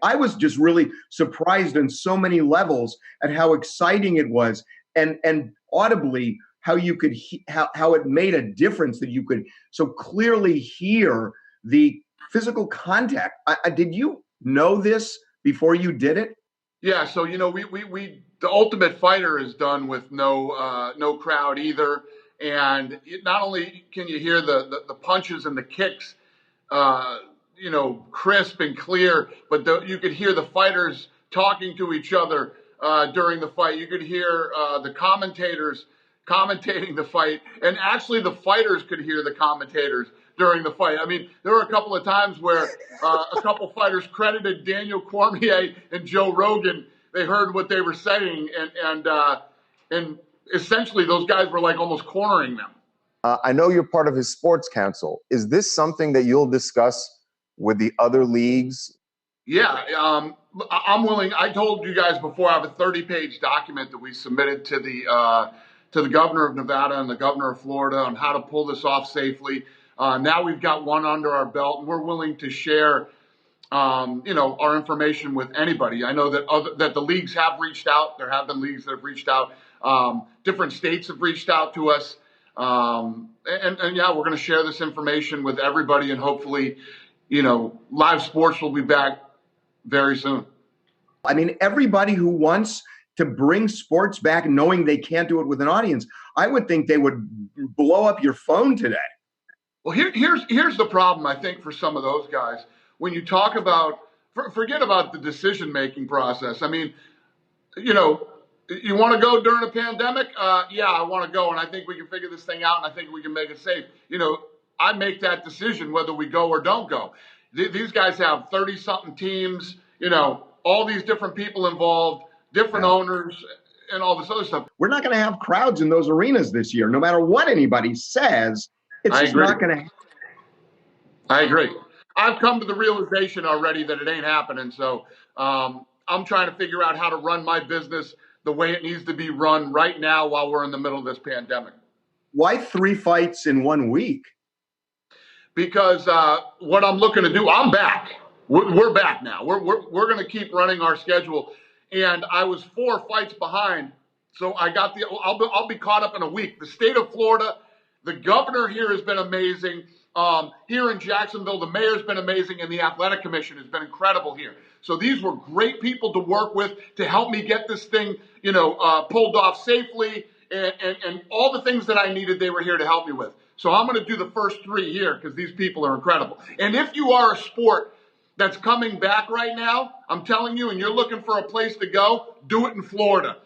I was just really surprised on so many levels at how exciting it was, and audibly how you could how it made a difference that you could so clearly hear the physical contact. Did you know this before you did it? Yeah, so we the Ultimate Fighter is done with no crowd either, and not only can you hear the punches and the kicks, crisp and clear, but you could hear the fighters talking to each other during the fight. You could hear the commentators commentating the fight, and actually the fighters could hear the commentators during the fight. I mean, there were a couple of times where a couple fighters credited Daniel Cormier and Joe Rogan. They heard what they were saying, and essentially those guys were like almost cornering them. I know you're part of his sports council. Is this something that you'll discuss with the other leagues? Yeah, I'm willing. I told you guys before, I have a 30-page document that we submitted to the governor of Nevada and the governor of Florida on how to pull this off safely. Now we've got one under our belt, and we're willing to share, our information with anybody. I know that the leagues have reached out. There have been leagues that have reached out. Different states have reached out to us. And yeah, we're going to share this information with everybody, and hopefully, live sports will be back very soon. I mean, everybody who wants to bring sports back knowing they can't do it with an audience, I would think they would blow up your phone today. Well, here's the problem, I think, for some of those guys. When you talk about, forget about the decision-making process. I mean, you want to go during a pandemic? Yeah, I want to go, and I think we can figure this thing out, and I think we can make it safe. I make that decision whether we go or don't go. These guys have 30-something teams, all these different people involved, different owners, and all this other stuff. We're not going to have crowds in those arenas this year, no matter what anybody says. It's just not going to happen. I agree. I've come to the realization already that it ain't happening. So I'm trying to figure out how to run my business the way it needs to be run right now while we're in the middle of this pandemic. Why 3 fights in 1 week? Because what I'm looking to do, I'm back. We're back now. We're going to keep running our schedule. And I was 4 fights behind. So I'll be caught up in a week. The state of Florida, the governor here has been amazing. Here in Jacksonville, the mayor's been amazing, and the athletic commission has been incredible here. So these were great people to work with to help me get this thing, pulled off safely, and all the things that I needed, they were here to help me with. So I'm going to do the first 3 here because these people are incredible. And if you are a sport that's coming back right now, I'm telling you, and you're looking for a place to go, do it in Florida.